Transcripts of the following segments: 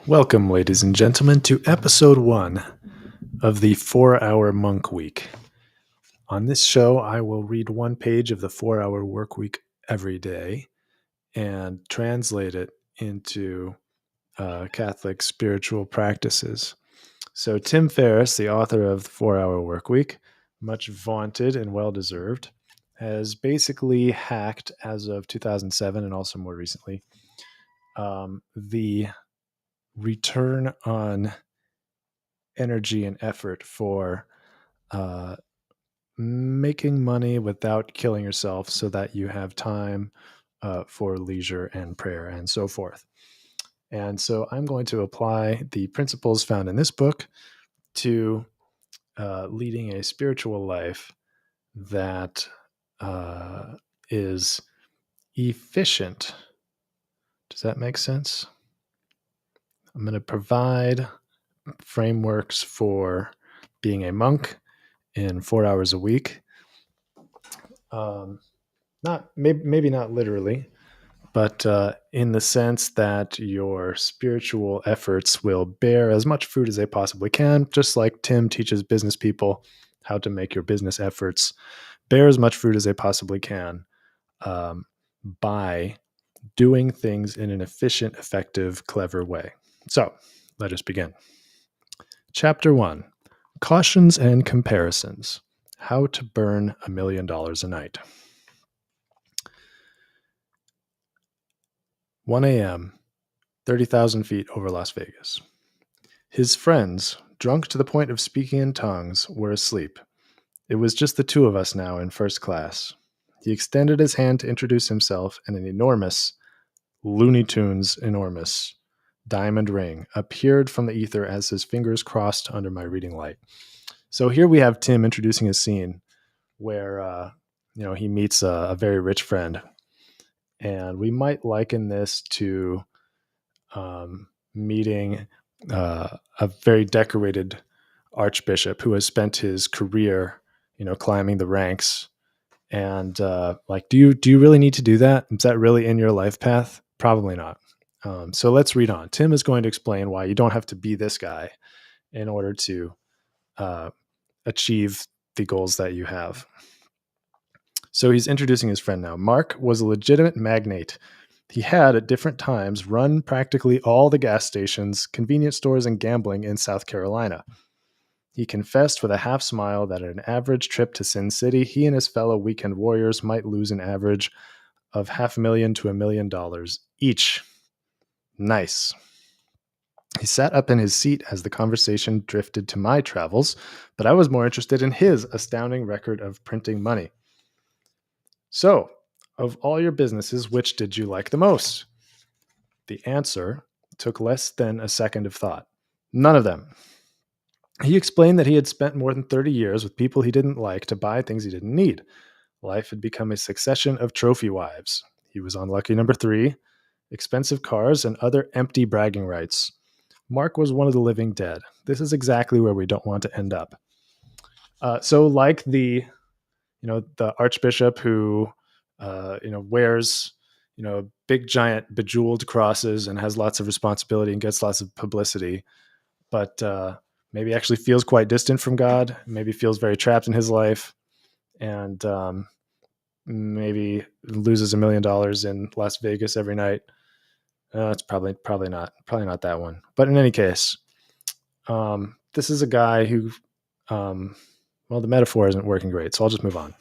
Welcome, ladies and gentlemen, to episode 1 of the 4-Hour Monk Week. On this show, I will read one page of the 4-Hour Work Week every day and translate it into Catholic spiritual practices. So Tim Ferriss, the author of the 4-Hour Work Week, much vaunted and well-deserved, has basically hacked, as of 2007 and also more recently, the return on energy and effort for making money without killing yourself so that you have time for leisure and prayer and so forth. And so I'm going to apply the principles found in this book to leading a spiritual life that is efficient. Does that make sense? I'm going to provide frameworks for being a monk in 4 hours a week. Maybe not literally, but in the sense that your spiritual efforts will bear as much fruit as they possibly can, just like Tim teaches business people how to make your business efforts bear as much fruit as they possibly can by doing things in an efficient, effective, clever way. So let us begin. Chapter 1, Cautions and Comparisons. How to burn $1 million a night. 1 a.m., 30,000 feet over Las Vegas. His friends, drunk to the point of speaking in tongues, were asleep. It was just the two of us now in first class. He extended his hand to introduce himself, and an enormous, Looney Tunes enormous, diamond ring appeared from the ether as his fingers crossed under my reading light. So here we have Tim introducing a scene where he meets a very rich friend. And we might liken this to meeting a very decorated archbishop who has spent his career, climbing the ranks. And do you really need to do that? Is that really in your life path? Probably not. So let's read on. Tim is going to explain why you don't have to be this guy in order to achieve the goals that you have. So he's introducing his friend now. Mark was a legitimate magnate. He had, at different times, run practically all the gas stations, convenience stores, and gambling in South Carolina. He confessed with a half smile that at an average trip to Sin City, he and his fellow weekend warriors might lose an average of $500,000 to $1 million each. Nice. He sat up in his seat as the conversation drifted to my travels, but I was more interested in his astounding record of printing money. So, of all your businesses, which did you like the most? The answer took less than a second of thought. None of them. He explained that he had spent more than 30 years with people he didn't like to buy things he didn't need. Life had become a succession of trophy wives. He was on lucky number 3, expensive cars, and other empty bragging rights. Mark was one of the living dead. This is exactly where we don't want to end up. So like the archbishop who, wears, big giant bejeweled crosses and has lots of responsibility and gets lots of publicity, but maybe actually feels quite distant from God, maybe feels very trapped in his life, and maybe loses $1 million in Las Vegas every night. It's probably not that one. But in any case, this is a guy who, the metaphor isn't working great, so I'll just move on.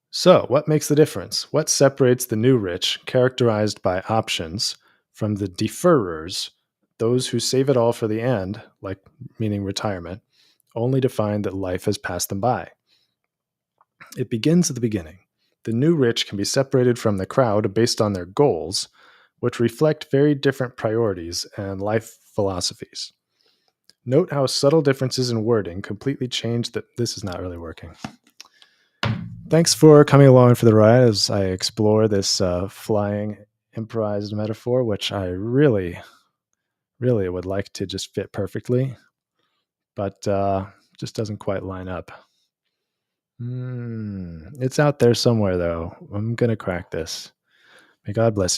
So, what makes the difference? What separates the new rich, characterized by options, from the deferrers, those who save it all for the end, meaning retirement, only to find that life has passed them by? It begins at the beginning. The new rich can be separated from the crowd based on their goals, which reflect very different priorities and life philosophies. Note how subtle differences in wording completely change that. This is not really working. Thanks for coming along for the ride as I explore this flying improvised metaphor, which I really, really would like to just fit perfectly, but just doesn't quite line up. It's out there somewhere, though. I'm going to crack this. May God bless you.